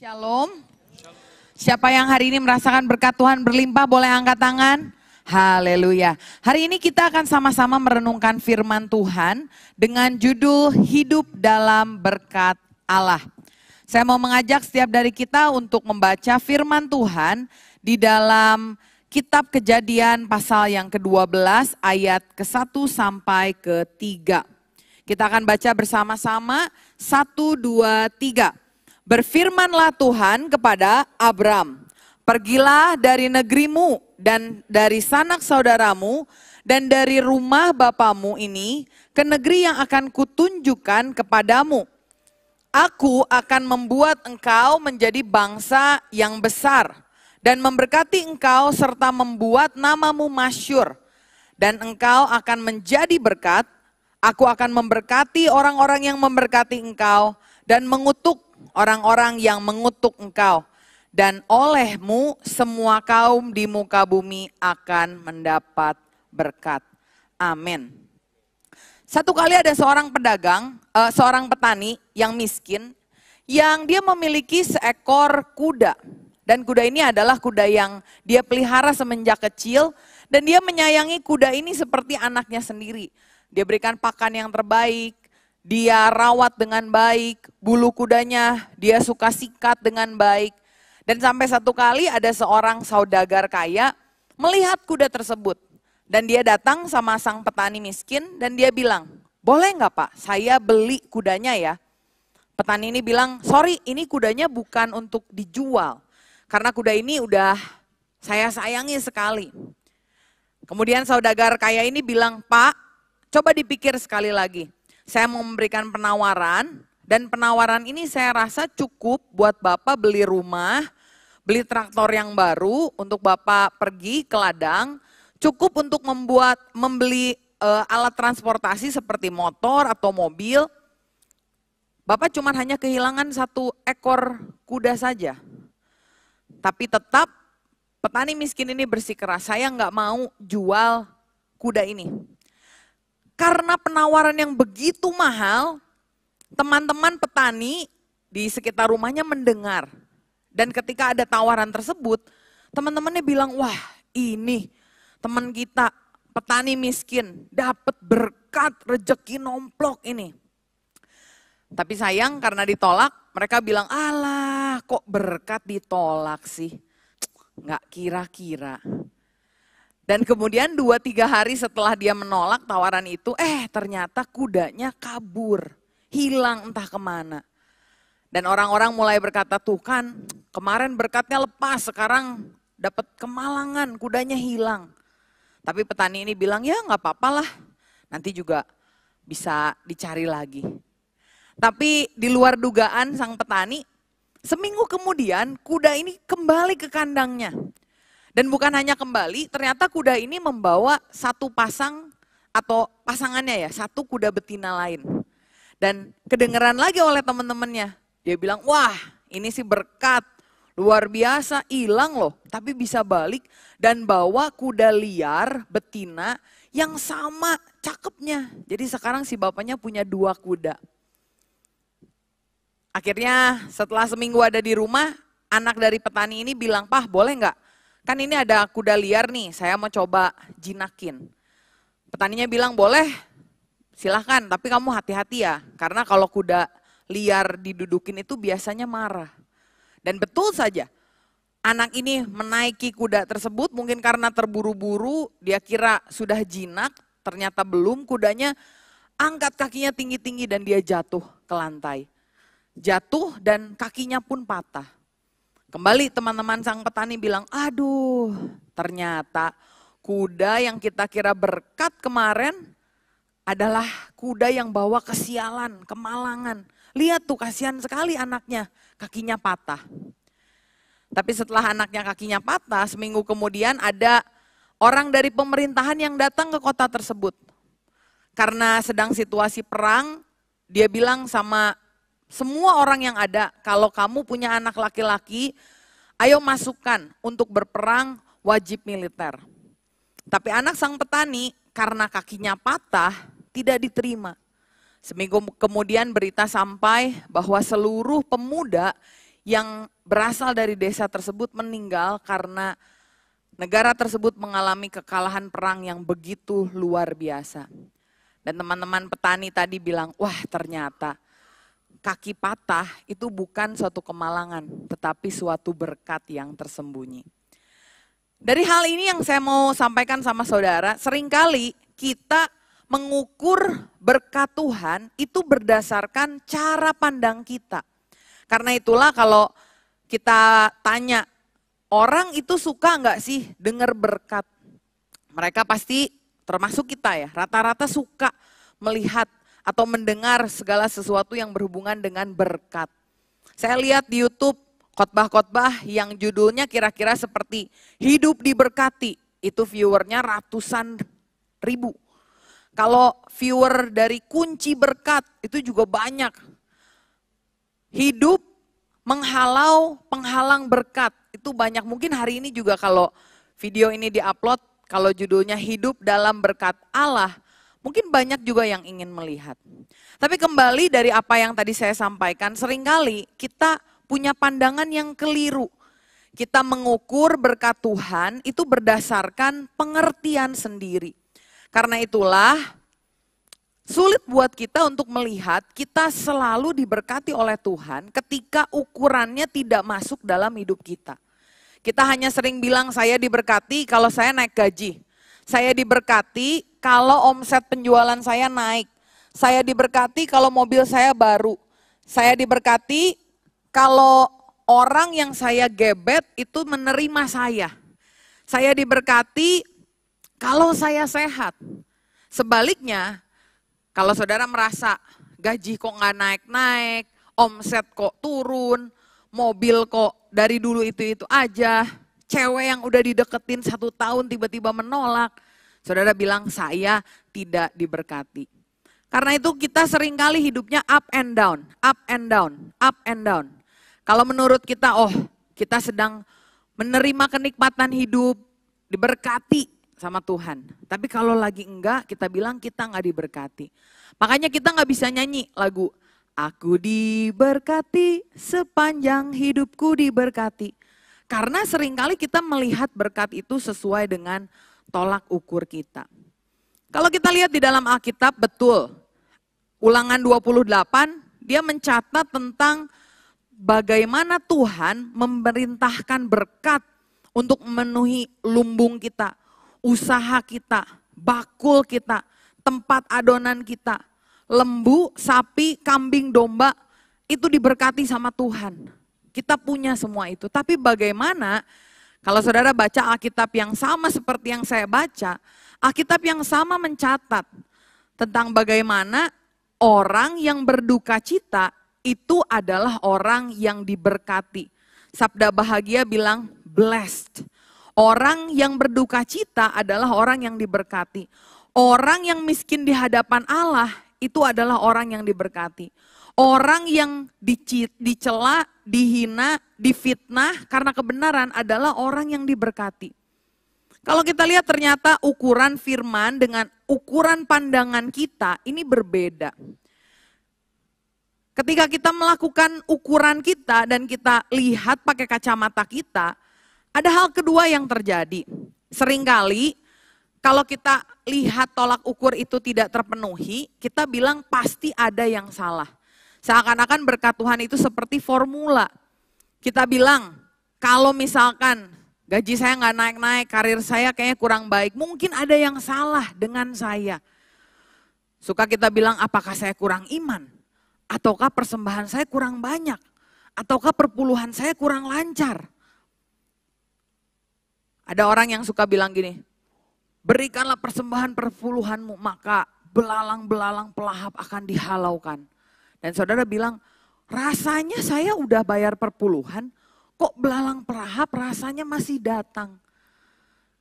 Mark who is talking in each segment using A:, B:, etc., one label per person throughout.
A: Shalom. Siapa yang hari ini merasakan berkat Tuhan berlimpah boleh angkat tangan? Haleluya. Hari ini kita akan sama-sama merenungkan firman Tuhan dengan judul Hidup dalam Berkat Allah. Saya mau mengajak setiap dari kita untuk membaca firman Tuhan di dalam Kitab Kejadian pasal yang ke-12 ayat ke-1 sampai ke-3. Kita akan baca bersama-sama 1, 2, 3. Berfirmanlah Tuhan kepada Abram, pergilah dari negerimu dan dari sanak saudaramu dan dari rumah bapamu ini ke negeri yang akan kutunjukkan kepadamu. Aku akan membuat engkau menjadi bangsa yang besar dan memberkati engkau serta membuat namamu masyhur. Dan engkau akan menjadi berkat, aku akan memberkati orang-orang yang memberkati engkau dan mengutuk orang-orang yang mengutuk engkau. Dan olehmu semua kaum di muka bumi akan mendapat berkat. Amin. Satu kali ada seorang pedagang, seorang petani yang miskin, yang dia memiliki seekor kuda. Dan kuda ini adalah kuda yang dia pelihara semenjak kecil, dan dia menyayangi kuda ini seperti anaknya sendiri. Dia berikan pakan yang terbaik, dia rawat dengan baik, bulu kudanya dia suka sikat dengan baik. Dan sampai satu kali ada seorang saudagar kaya melihat kuda tersebut. Dan dia datang sama sang petani miskin dan dia bilang, boleh nggak Pak saya beli kudanya ya? Petani ini bilang, sorry ini kudanya bukan untuk dijual. Karena kuda ini udah saya sayangi sekali. Kemudian saudagar kaya ini bilang, Pak coba dipikir sekali lagi. Saya mau memberikan penawaran dan penawaran ini saya rasa cukup buat Bapak beli rumah, beli traktor yang baru untuk Bapak pergi ke ladang, cukup untuk membeli alat transportasi seperti motor atau mobil. Bapak cuma hanya kehilangan satu ekor kuda saja. Tapi tetap petani miskin ini bersikeras, saya nggak mau jual kuda ini. Karena penawaran yang begitu mahal, teman-teman petani di sekitar rumahnya mendengar. Dan ketika ada tawaran tersebut, teman-temannya bilang, wah ini teman kita petani miskin dapat berkat rezeki nomplok ini. Tapi sayang karena ditolak, mereka bilang, alah kok berkat ditolak sih, nggak kira-kira. Dan kemudian 2-3 hari setelah dia menolak tawaran itu, ternyata kudanya kabur, hilang entah kemana. Dan orang-orang mulai berkata, tuh kan kemarin berkatnya lepas, sekarang dapat kemalangan, kudanya hilang. Tapi petani ini bilang, ya nggak apa-apa lah, nanti juga bisa dicari lagi. Tapi di luar dugaan sang petani, seminggu kemudian kuda ini kembali ke kandangnya. Dan bukan hanya kembali, ternyata kuda ini membawa satu pasang atau pasangannya ya, satu kuda betina lain. Dan kedengeran lagi oleh teman-temannya, dia bilang, wah ini sih berkat, luar biasa, hilang loh, tapi bisa balik dan bawa kuda liar betina yang sama cakepnya. Jadi sekarang si bapaknya punya 2 kuda. Akhirnya setelah seminggu ada di rumah, anak dari petani ini bilang, Pah boleh nggak? Kan ini ada kuda liar nih, saya mau coba jinakin. Petaninya bilang, boleh silahkan, tapi kamu hati-hati ya. Karena kalau kuda liar didudukin itu biasanya marah. Dan betul saja, anak ini menaiki kuda tersebut mungkin karena terburu-buru, dia kira sudah jinak, ternyata belum. Kudanya angkat kakinya tinggi-tinggi dan dia jatuh ke lantai. Jatuh dan kakinya pun patah. Kembali teman-teman sang petani bilang, aduh ternyata kuda yang kita kira berkat kemarin adalah kuda yang bawa kesialan, kemalangan. Lihat tuh kasihan sekali anaknya, kakinya patah. Tapi setelah anaknya kakinya patah, seminggu kemudian ada orang dari pemerintahan yang datang ke kota tersebut. Karena sedang situasi perang, dia bilang sama semua orang yang ada, kalau kamu punya anak laki-laki, ayo masukkan untuk berperang wajib militer. Tapi anak sang petani karena kakinya patah tidak diterima. Seminggu kemudian berita sampai bahwa seluruh pemuda yang berasal dari desa tersebut meninggal karena negara tersebut mengalami kekalahan perang yang begitu luar biasa. Dan teman-teman petani tadi bilang, wah ternyata kaki patah itu bukan suatu kemalangan, tetapi suatu berkat yang tersembunyi. Dari hal ini yang saya mau sampaikan sama saudara, seringkali kita mengukur berkat Tuhan itu berdasarkan cara pandang kita. Karena itulah kalau kita tanya, orang itu suka nggak sih dengar berkat? Mereka pasti termasuk kita ya, rata-rata suka melihat atau mendengar segala sesuatu yang berhubungan dengan berkat. Saya lihat di YouTube khotbah-khotbah yang judulnya kira-kira seperti hidup diberkati, itu viewernya ratusan ribu. Kalau viewer dari kunci berkat itu juga banyak. Hidup menghalau penghalang berkat, itu banyak. Mungkin hari ini juga kalau video ini diupload, kalau judulnya hidup dalam berkat Allah, mungkin banyak juga yang ingin melihat. Tapi kembali dari apa yang tadi saya sampaikan, seringkali kita punya pandangan yang keliru. Kita mengukur berkat Tuhan itu berdasarkan pengertian sendiri. Karena itulah sulit buat kita untuk melihat kita selalu diberkati oleh Tuhan ketika ukurannya tidak masuk dalam hidup kita. Kita hanya sering bilang saya diberkati kalau saya naik gaji. Saya diberkati kalau omset penjualan saya naik. Saya diberkati kalau mobil saya baru. Saya diberkati kalau orang yang saya gebet itu menerima saya. Saya diberkati kalau saya sehat. Sebaliknya, kalau saudara merasa gaji kok nggak naik-naik, omset kok turun, mobil kok dari dulu itu aja, cewek yang udah dideketin 1 tahun tiba-tiba menolak, saudara bilang saya tidak diberkati. Karena itu kita seringkali hidupnya up and down, up and down, up and down. Kalau menurut kita, oh kita sedang menerima kenikmatan hidup, diberkati sama Tuhan. Tapi kalau lagi enggak, kita bilang kita enggak diberkati. Makanya kita enggak bisa nyanyi lagu, aku diberkati sepanjang hidupku diberkati. Karena seringkali kita melihat berkat itu sesuai dengan tolak ukur kita. Kalau kita lihat di dalam Alkitab, betul, Ulangan 28, dia mencatat tentang bagaimana Tuhan memerintahkan berkat untuk memenuhi lumbung kita, usaha kita, bakul kita, tempat adonan kita, lembu, sapi, kambing, domba, itu diberkati sama Tuhan. Kita punya semua itu, tapi bagaimana kalau saudara baca Alkitab yang sama seperti yang saya baca, Alkitab yang sama mencatat tentang bagaimana orang yang berduka cita itu adalah orang yang diberkati. Sabda bahagia bilang blessed. Orang yang berduka cita adalah orang yang diberkati. Orang yang miskin di hadapan Allah itu adalah orang yang diberkati. Orang yang dicela, dihina, difitnah karena kebenaran adalah orang yang diberkati. Kalau kita lihat ternyata ukuran firman dengan ukuran pandangan kita ini berbeda. Ketika kita melakukan ukuran kita dan kita lihat pakai kacamata kita, ada hal kedua yang terjadi. Seringkali kalau kita lihat tolak ukur itu tidak terpenuhi, kita bilang pasti ada yang salah. Seakan-akan berkat Tuhan itu seperti formula. Kita bilang kalau misalkan gaji saya nggak naik-naik, karir saya kayaknya kurang baik, mungkin ada yang salah dengan saya. Suka kita bilang apakah saya kurang iman? Ataukah persembahan saya kurang banyak? Ataukah perpuluhan saya kurang lancar? Ada orang yang suka bilang gini, berikanlah persembahan perpuluhanmu, maka belalang-belalang pelahap akan dihalaukan. Dan saudara bilang, rasanya saya udah bayar perpuluhan, kok belalang pelahap rasanya masih datang.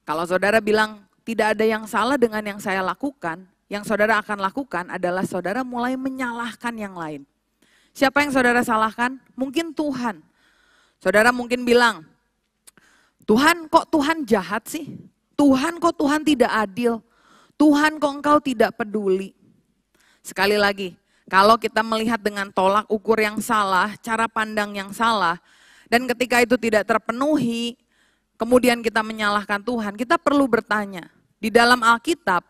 A: Kalau saudara bilang tidak ada yang salah dengan yang saya lakukan, yang saudara akan lakukan adalah saudara mulai menyalahkan yang lain. Siapa yang saudara salahkan? Mungkin Tuhan. Saudara mungkin bilang, Tuhan kok Tuhan jahat sih? Tuhan kok Tuhan tidak adil? Tuhan kok engkau tidak peduli? Sekali lagi, Kalau kita melihat dengan tolak ukur yang salah, cara pandang yang salah, dan ketika itu tidak terpenuhi, kemudian kita menyalahkan Tuhan, kita perlu bertanya. Di dalam Alkitab,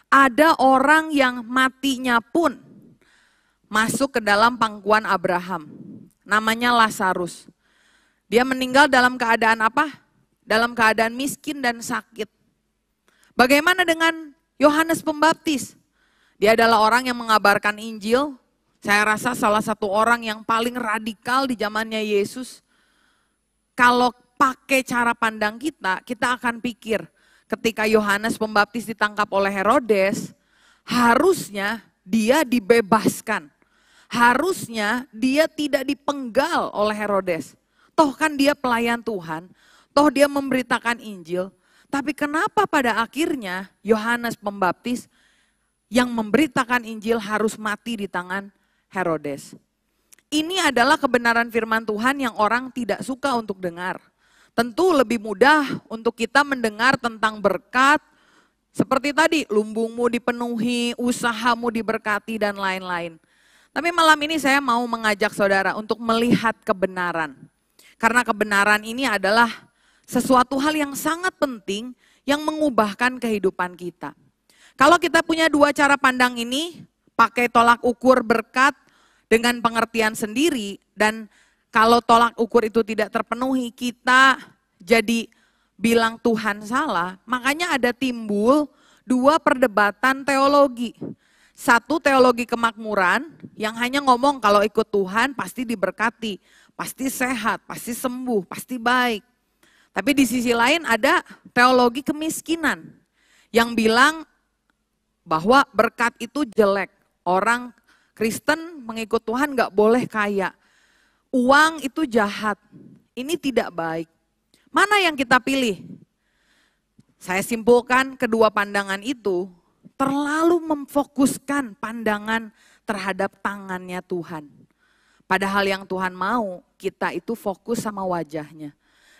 A: ada orang yang matinya pun masuk ke dalam pangkuan Abraham. Namanya Lazarus. Dia meninggal dalam keadaan apa? Dalam keadaan miskin dan sakit. Bagaimana dengan Yohanes Pembaptis? Dia adalah orang yang mengabarkan Injil. Saya rasa salah satu orang yang paling radikal di zamannya Yesus. Kalau pakai cara pandang kita, kita akan pikir ketika Yohanes Pembaptis ditangkap oleh Herodes, harusnya dia dibebaskan. Harusnya dia tidak dipenggal oleh Herodes. Toh kan dia pelayan Tuhan, toh dia memberitakan Injil. Tapi kenapa pada akhirnya Yohanes Pembaptis yang memberitakan Injil harus mati di tangan Herodes? Ini adalah kebenaran firman Tuhan yang orang tidak suka untuk dengar. Tentu lebih mudah untuk kita mendengar tentang berkat, seperti tadi, lumbungmu dipenuhi, usahamu diberkati dan lain-lain. Tapi malam ini saya mau mengajak saudara untuk melihat kebenaran. Karena kebenaran ini adalah sesuatu hal yang sangat penting yang mengubahkan kehidupan kita. Kalau kita punya dua cara pandang ini, pakai tolak ukur berkat dengan pengertian sendiri, dan kalau tolak ukur itu tidak terpenuhi, kita jadi bilang Tuhan salah, makanya ada timbul dua perdebatan teologi. Satu teologi kemakmuran yang hanya ngomong kalau ikut Tuhan pasti diberkati, pasti sehat, pasti sembuh, pasti baik. Tapi di sisi lain ada teologi kemiskinan yang bilang bahwa berkat itu jelek. Orang Kristen mengikut Tuhan gak boleh kaya. Uang itu jahat, ini tidak baik. Mana yang kita pilih? Saya simpulkan kedua pandangan itu terlalu memfokuskan pandangan terhadap tangannya Tuhan. Padahal yang Tuhan mau kita itu fokus sama wajahnya.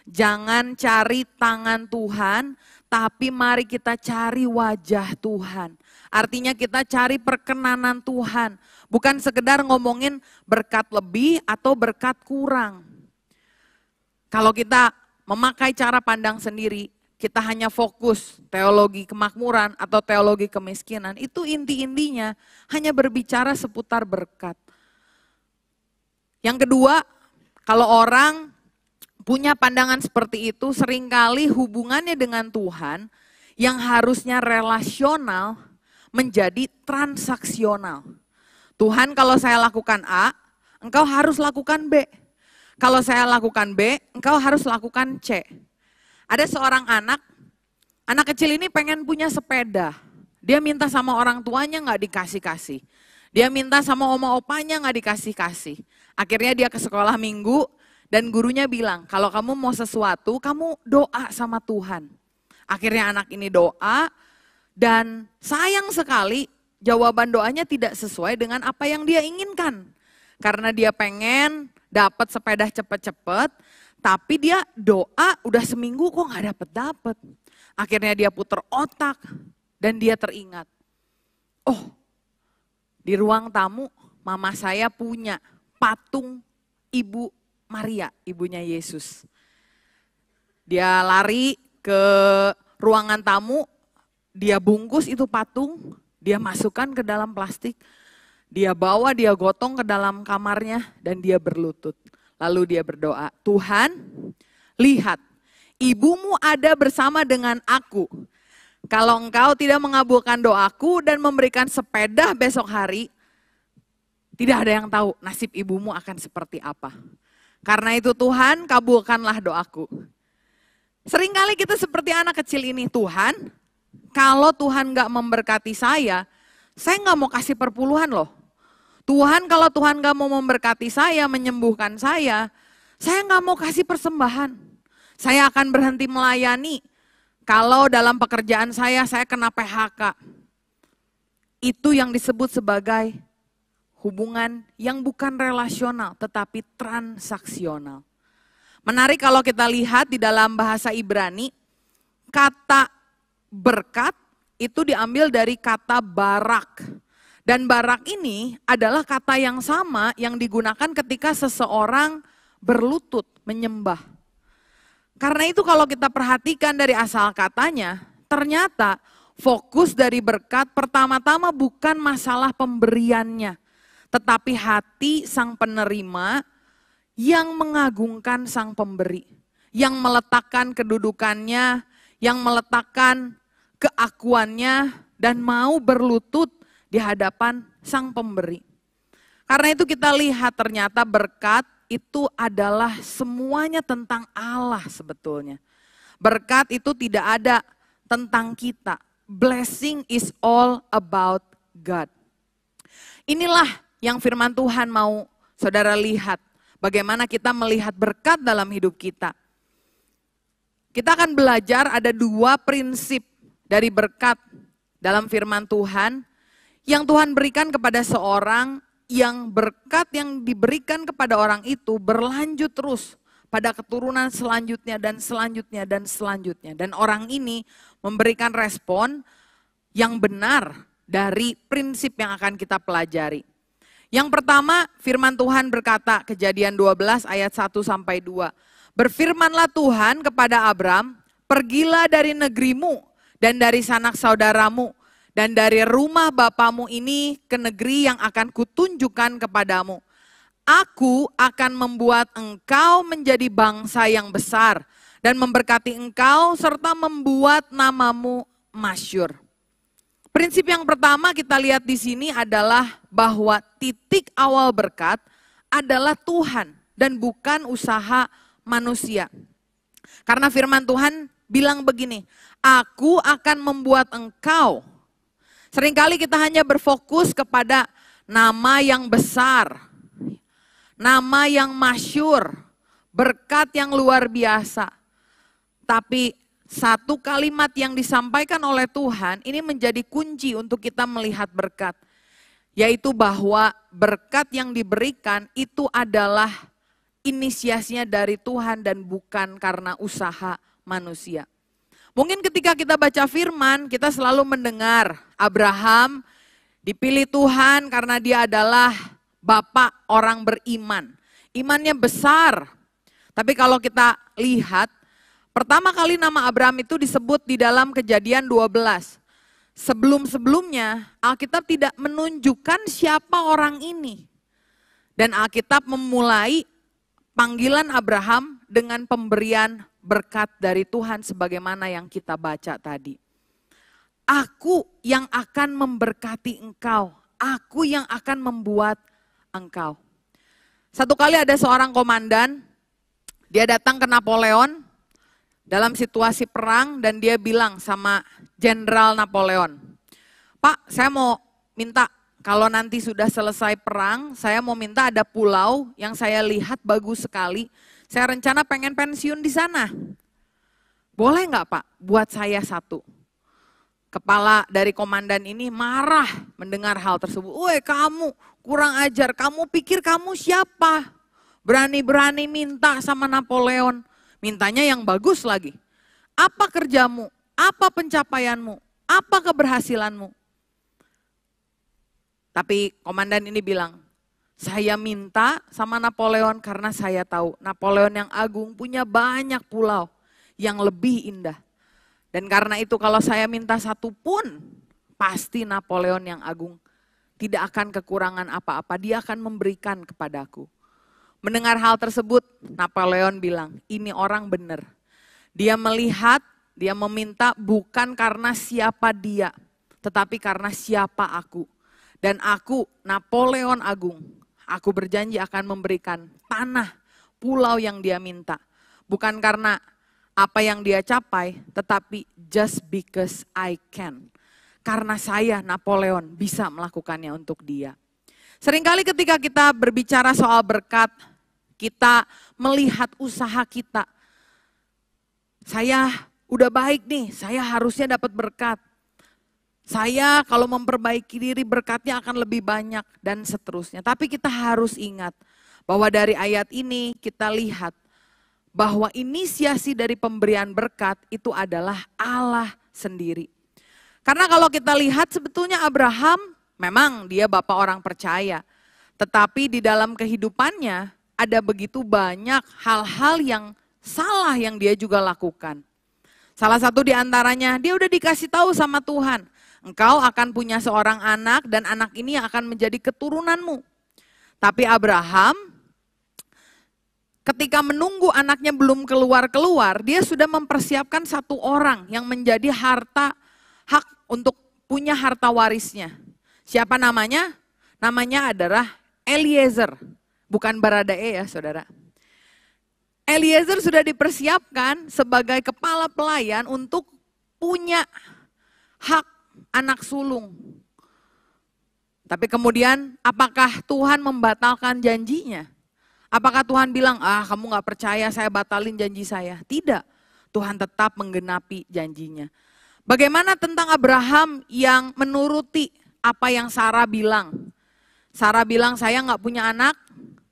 A: Jangan cari tangan Tuhan, tapi mari kita cari wajah Tuhan. Artinya kita cari perkenanan Tuhan. Bukan sekedar ngomongin berkat lebih atau berkat kurang. Kalau kita memakai cara pandang sendiri, kita hanya fokus teologi kemakmuran atau teologi kemiskinan. Itu inti-intinya hanya berbicara seputar berkat. Yang kedua, kalau orang punya pandangan seperti itu, seringkali hubungannya dengan Tuhan yang harusnya relasional menjadi transaksional. Tuhan, kalau saya lakukan A, engkau harus lakukan B. Kalau saya lakukan B, engkau harus lakukan C. Ada seorang anak kecil ini pengen punya sepeda. Dia minta sama orang tuanya nggak dikasih-kasih. Dia minta sama oma opanya nggak dikasih-kasih. Akhirnya dia ke sekolah minggu, dan gurunya bilang, kalau kamu mau sesuatu, kamu doa sama Tuhan. Akhirnya anak ini doa, dan sayang sekali jawaban doanya tidak sesuai dengan apa yang dia inginkan. Karena dia pengen dapat sepeda cepet-cepet, tapi dia doa udah seminggu kok gak dapet-dapet. Akhirnya dia puter otak, dan dia teringat, oh di ruang tamu mama saya punya patung Ibu Maria, ibunya Yesus. Dia lari ke ruangan tamu, dia bungkus itu patung, dia masukkan ke dalam plastik, dia bawa, dia gotong ke dalam kamarnya, dan dia berlutut. Lalu dia berdoa, Tuhan, lihat, ibumu ada bersama dengan aku. Kalau engkau tidak mengabulkan doaku dan memberikan sepeda besok hari, tidak ada yang tahu nasib ibumu akan seperti apa. Karena itu Tuhan, kabulkanlah doaku. Seringkali kita seperti anak kecil ini, Tuhan, kalau Tuhan gak memberkati saya gak mau kasih perpuluhan loh. Tuhan, kalau Tuhan gak mau memberkati saya, menyembuhkan saya gak mau kasih persembahan. Saya akan berhenti melayani. Kalau dalam pekerjaan saya kena PHK. Itu yang disebut sebagai hubungan yang bukan relasional tetapi transaksional. Menarik kalau kita lihat di dalam bahasa Ibrani, kata berkat itu diambil dari kata barak. Dan barak ini adalah kata yang sama yang digunakan ketika seseorang berlutut, menyembah. Karena itu kalau kita perhatikan dari asal katanya, ternyata fokus dari berkat pertama-tama bukan masalah pemberiannya, tetapi hati sang penerima yang mengagungkan sang pemberi, yang meletakkan kedudukannya, yang meletakkan keakuannya, dan mau berlutut di hadapan sang pemberi. Karena itu kita lihat ternyata berkat itu adalah semuanya tentang Allah sebetulnya. Berkat itu tidak ada tentang kita. Blessing is all about God. Inilah yang firman Tuhan mau saudara lihat. Bagaimana kita melihat berkat dalam hidup kita. Kita akan belajar ada 2 prinsip dari berkat dalam firman Tuhan yang Tuhan berikan kepada seorang, yang berkat yang diberikan kepada orang itu berlanjut terus pada keturunan selanjutnya dan selanjutnya dan selanjutnya. Dan orang ini memberikan respon yang benar dari prinsip yang akan kita pelajari. Yang pertama, firman Tuhan berkata, Kejadian 12 ayat 1 sampai 2. Berfirmanlah Tuhan kepada Abram, pergilah dari negerimu dan dari sanak saudaramu dan dari rumah bapamu ini ke negeri yang akan kutunjukkan kepadamu. Aku akan membuat engkau menjadi bangsa yang besar dan memberkati engkau serta membuat namamu masyhur. Prinsip yang pertama kita lihat di sini adalah bahwa titik awal berkat adalah Tuhan dan bukan usaha manusia. Karena firman Tuhan bilang begini, aku akan membuat engkau. Seringkali kita hanya berfokus kepada nama yang besar, nama yang masyhur, berkat yang luar biasa. Tapi satu kalimat yang disampaikan oleh Tuhan ini menjadi kunci untuk kita melihat berkat. Yaitu bahwa berkat yang diberikan itu adalah inisiasinya dari Tuhan dan bukan karena usaha manusia. Mungkin ketika kita baca firman, kita selalu mendengar Abraham dipilih Tuhan karena dia adalah bapak orang beriman. Imannya besar. Tapi kalau kita lihat, pertama kali nama Abraham itu disebut di dalam Kejadian 12. Sebelum-sebelumnya Alkitab tidak menunjukkan siapa orang ini. Dan Alkitab memulai panggilan Abraham dengan pemberian berkat dari Tuhan sebagaimana yang kita baca tadi. Aku yang akan memberkati engkau, aku yang akan membuat engkau. Satu kali ada seorang komandan, dia datang ke Napoleon dalam situasi perang dan dia bilang sama Jenderal Napoleon, Pak, saya mau minta kalau nanti sudah selesai perang, saya mau minta ada pulau yang saya lihat bagus sekali. Saya rencana pengen pensiun di sana. Boleh nggak Pak buat saya satu? Kepala dari komandan ini marah mendengar hal tersebut. Woi kamu kurang ajar, kamu pikir kamu siapa? Berani-berani minta sama Napoleon. Mintanya yang bagus lagi. Apa kerjamu? Apa pencapaianmu? Apa keberhasilanmu? Tapi komandan ini bilang, saya minta sama Napoleon karena saya tahu Napoleon yang agung punya banyak pulau yang lebih indah. Dan karena itu kalau saya minta satu pun, pasti Napoleon yang agung tidak akan kekurangan apa-apa, dia akan memberikan kepadaku. Mendengar hal tersebut, Napoleon bilang, ini orang benar. Dia melihat, dia meminta bukan karena siapa dia, tetapi karena siapa aku. Dan aku, Napoleon Agung, aku berjanji akan memberikan tanah, pulau yang dia minta. Bukan karena apa yang dia capai, tetapi just because I can. Karena saya, Napoleon, bisa melakukannya untuk dia. Seringkali ketika kita berbicara soal berkat, kita melihat usaha kita. Saya udah baik nih, saya harusnya dapat berkat. Saya kalau memperbaiki diri berkatnya akan lebih banyak dan seterusnya. Tapi kita harus ingat bahwa dari ayat ini kita lihat bahwa inisiasi dari pemberian berkat itu adalah Allah sendiri. Karena kalau kita lihat sebetulnya Abraham Memang dia bapak orang percaya, tetapi di dalam kehidupannya ada begitu banyak hal-hal yang salah yang dia juga lakukan. Salah satu di antaranya, dia udah dikasih tahu sama Tuhan, engkau akan punya seorang anak dan anak ini akan menjadi keturunanmu. Tapi Abraham ketika menunggu anaknya belum keluar-keluar, dia sudah mempersiapkan satu orang yang menjadi hak untuk punya harta warisnya. Siapa namanya? Namanya adalah Eliezer, bukan Baradae ya saudara. Eliezer sudah dipersiapkan sebagai kepala pelayan untuk punya hak anak sulung. Tapi kemudian apakah Tuhan membatalkan janjinya? Apakah Tuhan bilang, kamu gak percaya saya batalin janji saya? Tidak, Tuhan tetap menggenapi janjinya. Bagaimana tentang Abraham yang menuruti apa yang Sarah bilang? Sarah bilang saya gak punya anak,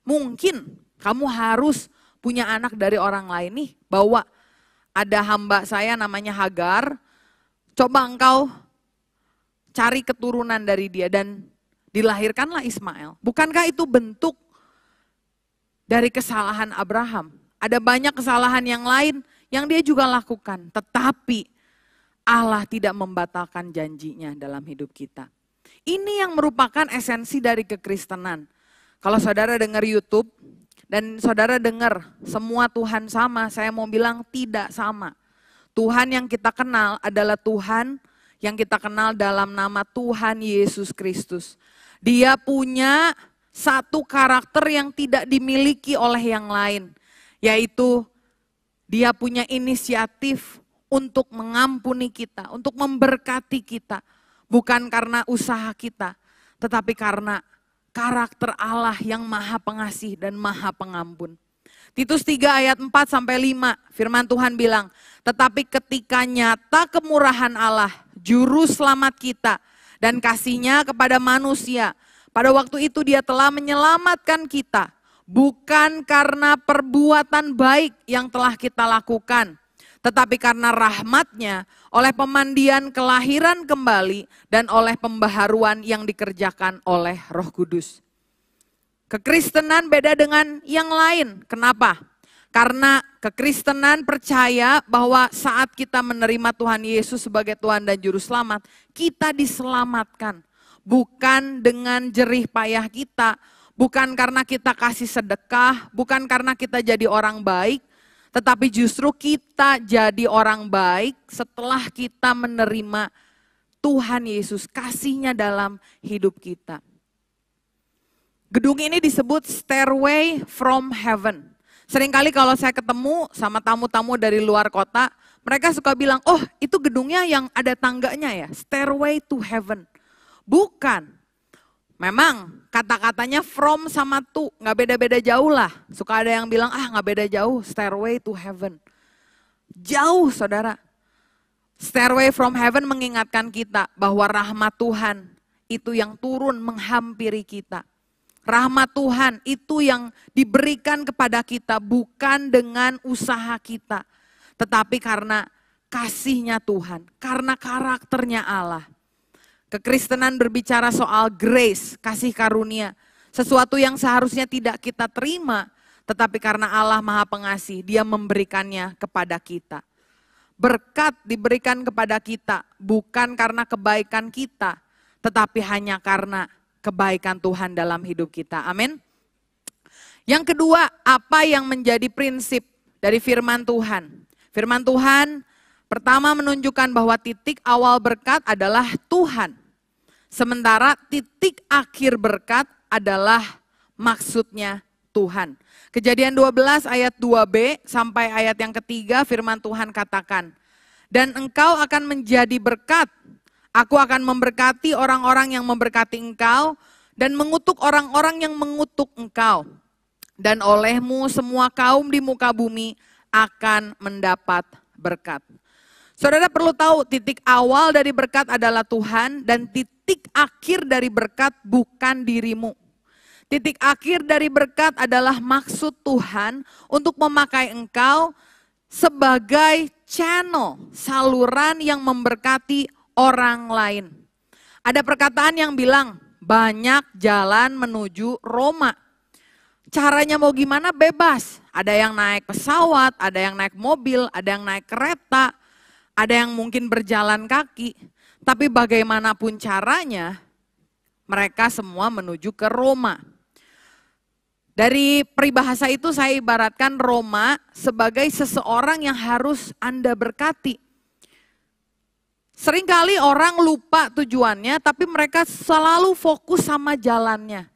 A: mungkin kamu harus punya anak dari orang lain nih. Bawa ada hamba saya namanya Hagar, coba engkau cari keturunan dari dia dan dilahirkanlah Ismail. Bukankah itu bentuk dari kesalahan Abraham? Ada banyak kesalahan yang lain yang dia juga lakukan. Tetapi Allah tidak membatalkan janjinya dalam hidup kita. Ini yang merupakan esensi dari kekristenan. Kalau saudara dengar YouTube dan saudara dengar semua Tuhan sama, saya mau bilang tidak sama. Tuhan yang kita kenal adalah Tuhan yang kita kenal dalam nama Tuhan Yesus Kristus. Dia punya satu karakter yang tidak dimiliki oleh yang lain, yaitu dia punya inisiatif untuk mengampuni kita, untuk memberkati kita, bukan karena usaha kita, tetapi karena karakter Allah yang maha pengasih dan maha pengampun. Titus 3 ayat 4-5 firman Tuhan bilang, tetapi ketika nyata kemurahan Allah, juru selamat kita dan kasih-Nya kepada manusia, pada waktu itu dia telah menyelamatkan kita, bukan karena perbuatan baik yang telah kita lakukan, tetapi karena rahmat-Nya oleh pemandian kelahiran kembali dan oleh pembaharuan yang dikerjakan oleh Roh Kudus. Kekristenan beda dengan yang lain. Kenapa? Karena kekristenan percaya bahwa saat kita menerima Tuhan Yesus sebagai Tuhan dan Juru Selamat, kita diselamatkan. Bukan dengan jerih payah kita, bukan karena kita kasih sedekah, bukan karena kita jadi orang baik, tetapi justru kita jadi orang baik setelah kita menerima Tuhan Yesus, kasih-Nya dalam hidup kita. Gedung ini disebut Stairway from Heaven. Seringkali kalau saya ketemu sama tamu-tamu dari luar kota, mereka suka bilang, oh itu gedungnya yang ada tangganya ya, Stairway to Heaven. Bukan, memang kata-katanya from sama to, gak beda-beda jauh lah. Suka ada yang bilang, gak beda jauh, Stairway to Heaven. Jauh saudara. Stairway from Heaven mengingatkan kita bahwa rahmat Tuhan itu yang turun menghampiri kita. Rahmat Tuhan itu yang diberikan kepada kita bukan dengan usaha kita. Tetapi karena kasih-Nya Tuhan, karena karakternya Allah. Kekristenan berbicara soal grace, kasih karunia. Sesuatu yang seharusnya tidak kita terima, tetapi karena Allah Maha Pengasih, Dia memberikannya kepada kita. Berkat diberikan kepada kita bukan karena kebaikan kita, tetapi hanya karena kebaikan Tuhan dalam hidup kita. Amin. Yang kedua, apa yang menjadi prinsip dari firman Tuhan? Firman Tuhan pertama menunjukkan bahwa titik awal berkat adalah Tuhan. Sementara titik akhir berkat adalah maksudnya Tuhan. Kejadian 12 ayat 2b sampai ayat yang ketiga firman Tuhan katakan, dan engkau akan menjadi berkat. Aku akan memberkati orang-orang yang memberkati engkau dan mengutuk orang-orang yang mengutuk engkau. Dan olehmu semua kaum di muka bumi akan mendapat berkat. Saudara perlu tahu titik awal dari berkat adalah Tuhan dan titik akhir dari berkat bukan dirimu. Titik akhir dari berkat adalah maksud Tuhan untuk memakai engkau sebagai channel, saluran yang memberkati orang lain. Ada perkataan yang bilang, banyak jalan menuju Roma. Caranya mau gimana bebas. Ada yang naik pesawat, ada yang naik mobil, ada yang naik kereta, ada yang mungkin berjalan kaki. Tapi bagaimanapun caranya, mereka semua menuju ke Roma. Dari peribahasa itu saya ibaratkan Roma sebagai seseorang yang harus Anda berkati. Seringkali orang lupa tujuannya, tapi mereka selalu fokus sama jalannya.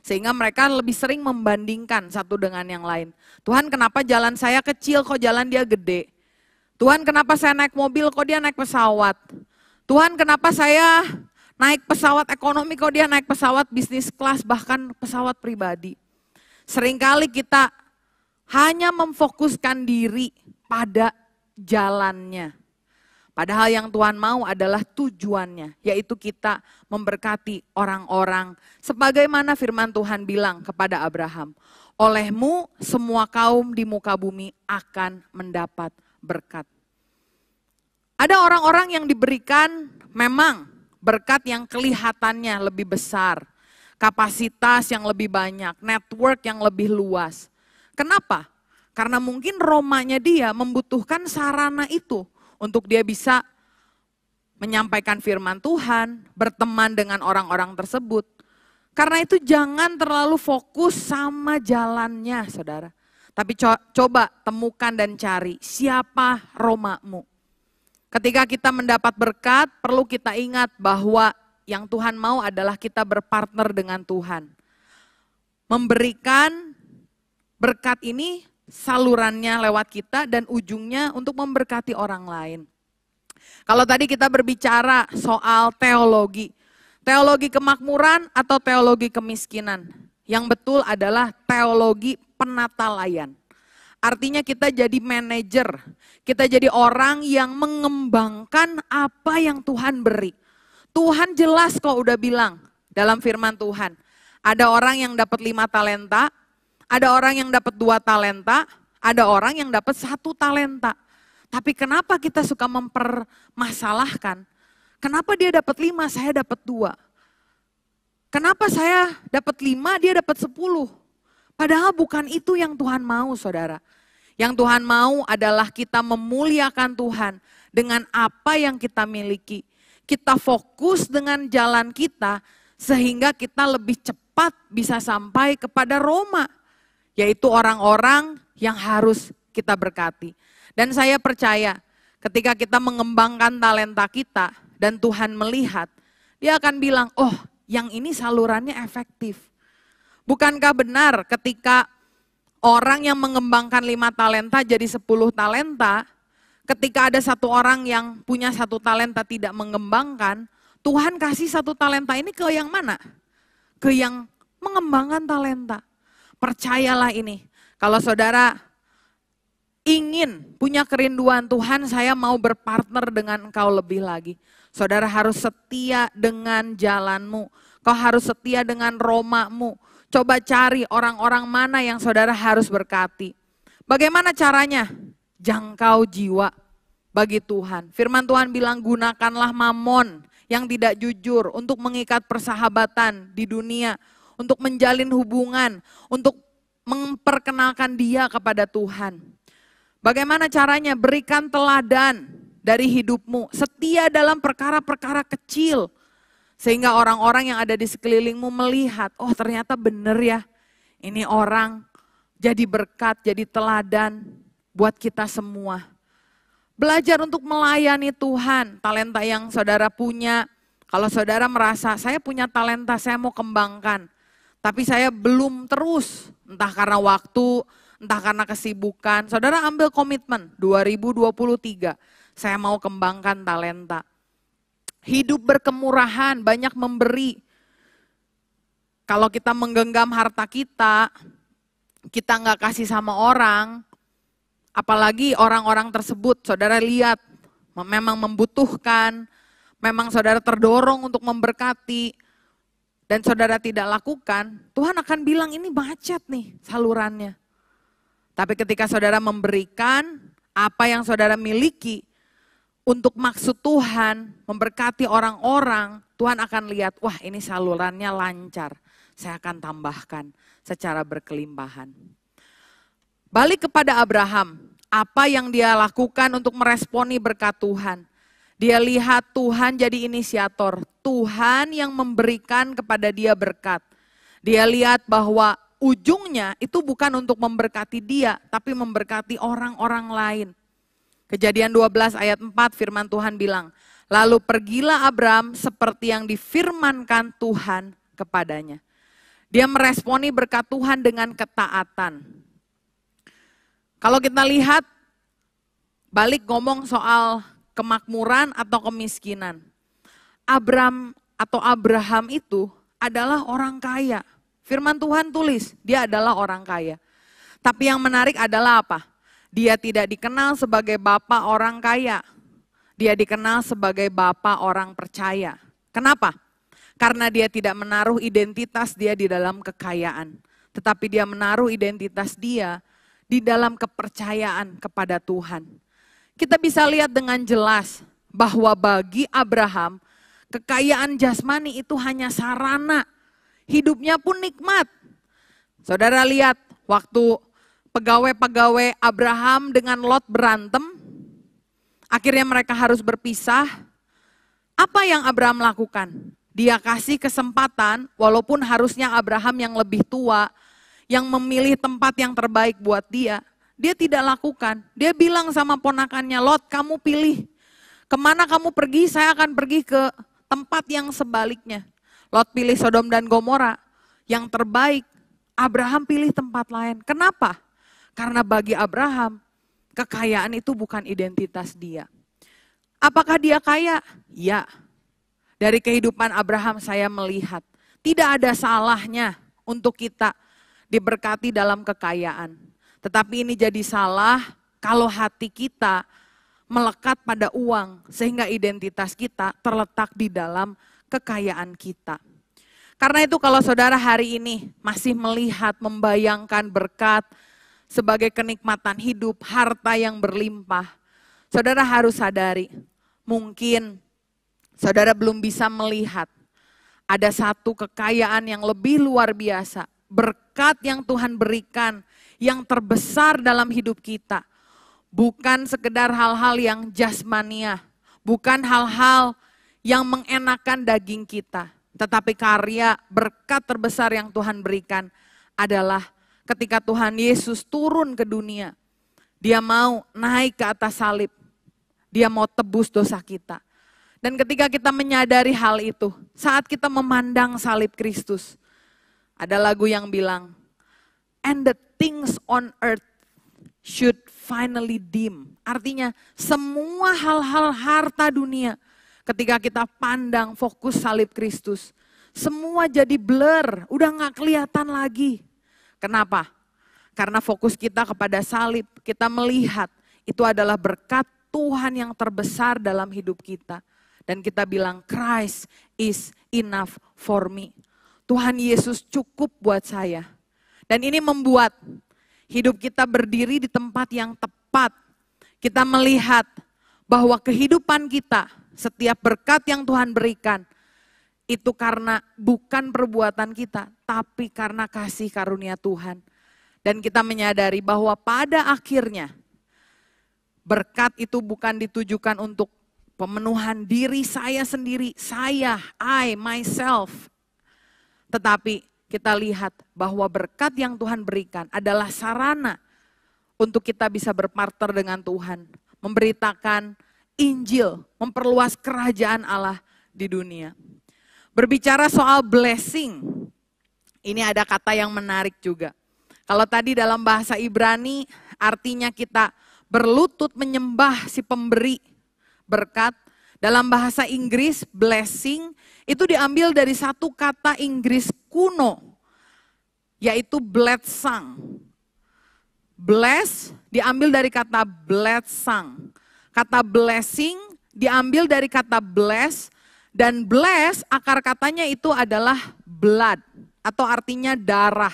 A: Sehingga mereka lebih sering membandingkan satu dengan yang lain. Tuhan, kenapa jalan saya kecil, kok jalan dia gede? Tuhan, kenapa saya naik mobil, kok dia naik pesawat? Tuhan, kenapa saya naik pesawat ekonomi, kok dia naik pesawat bisnis kelas, bahkan pesawat pribadi? Seringkali kita hanya memfokuskan diri pada jalannya. Padahal yang Tuhan mau adalah tujuannya, yaitu kita memberkati orang-orang. Sebagaimana firman Tuhan bilang kepada Abraham, olehmu semua kaum di muka bumi akan mendapat berkat. Ada orang-orang yang diberikan memang berkat yang kelihatannya lebih besar, kapasitas yang lebih banyak, network yang lebih luas. Kenapa? Karena mungkin Romanya dia membutuhkan sarana itu untuk dia bisa menyampaikan firman Tuhan, berteman dengan orang-orang tersebut. Karena itu jangan terlalu fokus sama jalannya, saudara. Tapi coba temukan dan cari siapa Romamu. Ketika kita mendapat berkat, perlu kita ingat bahwa yang Tuhan mau adalah kita berpartner dengan Tuhan. Memberikan berkat ini salurannya lewat kita dan ujungnya untuk memberkati orang lain. Kalau tadi kita berbicara soal teologi, teologi kemakmuran atau teologi kemiskinan, yang betul adalah teologi penata layan. Artinya kita jadi manajer, kita jadi orang yang mengembangkan apa yang Tuhan beri. Tuhan jelas kok udah bilang dalam firman Tuhan, ada orang yang dapat 5 talenta, ada orang yang dapat 2 talenta, ada orang yang dapat 1 talenta. Tapi kenapa kita suka mempermasalahkan? Kenapa dia dapat 5, saya dapat 2? Kenapa saya dapat 5, dia dapat 10? Padahal bukan itu yang Tuhan mau, saudara. Yang Tuhan mau adalah kita memuliakan Tuhan dengan apa yang kita miliki. Kita fokus dengan jalan kita sehingga kita lebih cepat bisa sampai kepada Roma. Yaitu orang-orang yang harus kita berkati. Dan saya percaya ketika kita mengembangkan talenta kita dan Tuhan melihat, dia akan bilang, oh yang ini salurannya efektif. Bukankah benar ketika orang yang mengembangkan 5 talenta jadi 10 talenta, ketika ada satu orang yang punya 1 talenta tidak mengembangkan, Tuhan kasih 1 talenta ini ke yang mana? Ke yang mengembangkan talenta. Percayalah ini, kalau saudara ingin punya kerinduan Tuhan, saya mau berpartner dengan engkau lebih lagi. Saudara harus setia dengan jalanmu, kau harus setia dengan Romamu. Coba cari orang-orang mana yang saudara harus berkati. Bagaimana caranya? Jangkau jiwa bagi Tuhan. Firman Tuhan bilang gunakanlah mamon yang tidak jujur untuk mengikat persahabatan di dunia, untuk menjalin hubungan, untuk memperkenalkan dia kepada Tuhan. Bagaimana caranya? Berikan teladan dari hidupmu, setia dalam perkara-perkara kecil. Sehingga orang-orang yang ada di sekelilingmu melihat, oh ternyata benar ya, ini orang jadi berkat, jadi teladan buat kita semua. Belajar untuk melayani Tuhan, talenta yang saudara punya. Kalau saudara merasa, saya punya talenta, saya mau kembangkan. Tapi saya belum terus, entah karena waktu, entah karena kesibukan. Saudara ambil komitmen 2023, saya mau kembangkan talenta. Hidup berkemurahan, banyak memberi. Kalau kita menggenggam harta kita nggak kasih sama orang, apalagi orang-orang tersebut, saudara lihat memang membutuhkan, memang saudara terdorong untuk memberkati, dan saudara tidak lakukan, Tuhan akan bilang ini macet nih salurannya. Tapi ketika saudara memberikan apa yang saudara miliki, untuk maksud Tuhan, memberkati orang-orang, Tuhan akan lihat, wah ini salurannya lancar. Saya akan tambahkan secara berkelimpahan. Balik kepada Abraham, apa yang dia lakukan untuk meresponi berkat Tuhan. Dia lihat Tuhan jadi inisiator, Tuhan yang memberikan kepada dia berkat. Dia lihat bahwa ujungnya itu bukan untuk memberkati dia, tapi memberkati orang-orang lain. Kejadian 12 ayat 4 firman Tuhan bilang, lalu pergilah Abram seperti yang difirmankan Tuhan kepadanya. Dia meresponi berkat Tuhan dengan ketaatan. Kalau kita lihat, balik ngomong soal kemakmuran atau kemiskinan. Abram atau Abraham itu adalah orang kaya. Firman Tuhan tulis, dia adalah orang kaya. Tapi yang menarik adalah apa? Dia tidak dikenal sebagai bapak orang kaya. Dia dikenal sebagai bapak orang percaya. Kenapa? Karena dia tidak menaruh identitas dia di dalam kekayaan. Tetapi dia menaruh identitas dia di dalam kepercayaan kepada Tuhan. Kita bisa lihat dengan jelas bahwa bagi Abraham, kekayaan jasmani itu hanya sarana. Hidupnya pun nikmat. Saudara lihat waktu pegawai-pegawai Abraham dengan Lot berantem, akhirnya mereka harus berpisah. Apa yang Abraham lakukan? Dia kasih kesempatan, walaupun harusnya Abraham yang lebih tua, yang memilih tempat yang terbaik buat dia. Dia tidak lakukan. Dia bilang sama ponakannya, Lot kamu pilih. Kemana kamu pergi, saya akan pergi ke tempat yang sebaliknya. Lot pilih Sodom dan Gomora. Yang terbaik, Abraham pilih tempat lain. Kenapa? Karena bagi Abraham, kekayaan itu bukan identitas dia. Apakah dia kaya? Ya. Dari kehidupan Abraham saya melihat, tidak ada salahnya untuk kita diberkati dalam kekayaan. Tetapi ini jadi salah kalau hati kita melekat pada uang, sehingga identitas kita terletak di dalam kekayaan kita. Karena itu kalau saudara hari ini masih melihat, membayangkan berkat, sebagai kenikmatan hidup, harta yang berlimpah. Saudara harus sadari, mungkin saudara belum bisa melihat ada satu kekayaan yang lebih luar biasa. Berkat yang Tuhan berikan, yang terbesar dalam hidup kita. Bukan sekedar hal-hal yang jasmania, bukan hal-hal yang mengenakan daging kita. Tetapi karya berkat terbesar yang Tuhan berikan adalah ketika Tuhan Yesus turun ke dunia, dia mau naik ke atas salib, dia mau tebus dosa kita. Dan ketika kita menyadari hal itu, saat kita memandang salib Kristus, ada lagu yang bilang, and the things on earth should finally dim. Artinya semua hal-hal harta dunia, ketika kita pandang fokus salib Kristus, semua jadi blur, udah gak kelihatan lagi. Kenapa? Karena fokus kita kepada salib, kita melihat itu adalah berkat Tuhan yang terbesar dalam hidup kita. Dan kita bilang, Christ is enough for me. Tuhan Yesus cukup buat saya. Dan ini membuat hidup kita berdiri di tempat yang tepat. Kita melihat bahwa kehidupan kita, setiap berkat yang Tuhan berikan, itu karena bukan perbuatan kita, tapi karena kasih karunia Tuhan. Dan kita menyadari bahwa pada akhirnya berkat itu bukan ditujukan untuk pemenuhan diri saya sendiri, saya, I, myself. Tetapi kita lihat bahwa berkat yang Tuhan berikan adalah sarana untuk kita bisa berpartner dengan Tuhan, memberitakan Injil, memperluas kerajaan Allah di dunia. Berbicara soal blessing, ini ada kata yang menarik juga. Kalau tadi dalam bahasa Ibrani artinya kita berlutut menyembah si pemberi berkat. Dalam bahasa Inggris blessing itu diambil dari satu kata Inggris kuno, yaitu blessing. Bless diambil dari kata blessing. Kata blessing diambil dari kata bless. Dan bless, akar katanya itu adalah blood, atau artinya darah.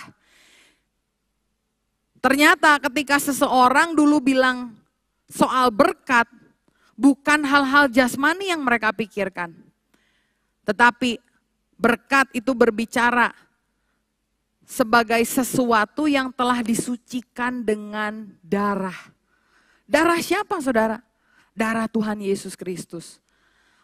A: Ternyata ketika seseorang dulu bilang soal berkat, bukan hal-hal jasmani yang mereka pikirkan. Tetapi berkat itu berbicara sebagai sesuatu yang telah disucikan dengan darah. Darah siapa saudara? Darah Tuhan Yesus Kristus.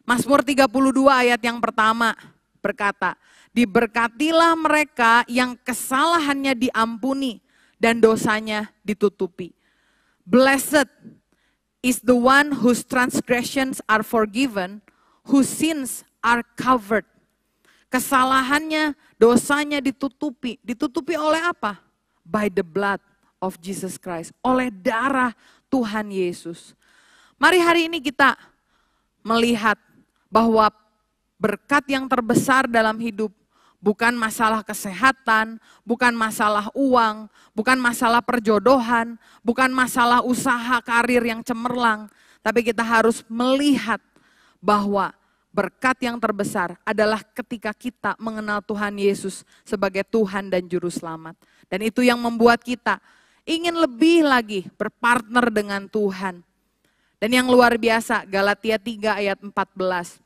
A: Mazmur 32 ayat yang pertama berkata, diberkatilah mereka yang kesalahannya diampuni dan dosanya ditutupi. Blessed is the one whose transgressions are forgiven, whose sins are covered. Kesalahannya, dosanya ditutupi. Ditutupi oleh apa? By the blood of Jesus Christ. Oleh darah Tuhan Yesus. Mari hari ini kita melihat bahwa berkat yang terbesar dalam hidup bukan masalah kesehatan, bukan masalah uang, bukan masalah perjodohan, bukan masalah usaha karir yang cemerlang. Tapi kita harus melihat bahwa berkat yang terbesar adalah ketika kita mengenal Tuhan Yesus sebagai Tuhan dan Juru Selamat. Dan itu yang membuat kita ingin lebih lagi berpartner dengan Tuhan. Dan yang luar biasa, Galatia 3 ayat 14.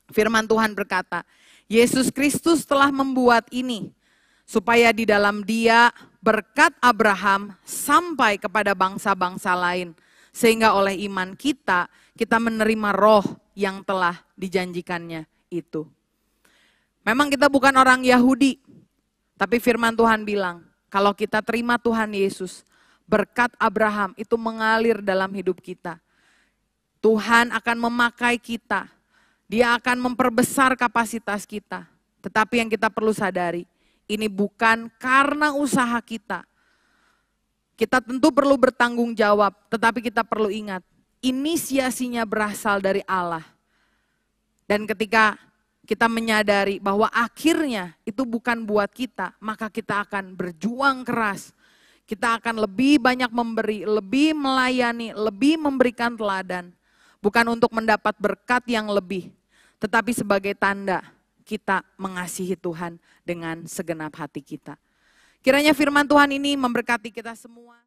A: Firman Tuhan berkata, Yesus Kristus telah membuat ini, supaya di dalam Dia berkat Abraham sampai kepada bangsa-bangsa lain. Sehingga oleh iman kita menerima roh yang telah dijanjikannya itu. Memang kita bukan orang Yahudi, tapi firman Tuhan bilang, kalau kita terima Tuhan Yesus, berkat Abraham itu mengalir dalam hidup kita. Tuhan akan memakai kita, Dia akan memperbesar kapasitas kita. Tetapi yang kita perlu sadari, ini bukan karena usaha kita. Kita tentu perlu bertanggung jawab, tetapi kita perlu ingat, inisiasinya berasal dari Allah. Dan ketika kita menyadari bahwa akhirnya itu bukan buat kita, maka kita akan berjuang keras. Kita akan lebih banyak memberi, lebih melayani, lebih memberikan teladan. Bukan untuk mendapat berkat yang lebih, tetapi sebagai tanda kita mengasihi Tuhan dengan segenap hati kita. Kiranya firman Tuhan ini memberkati kita semua.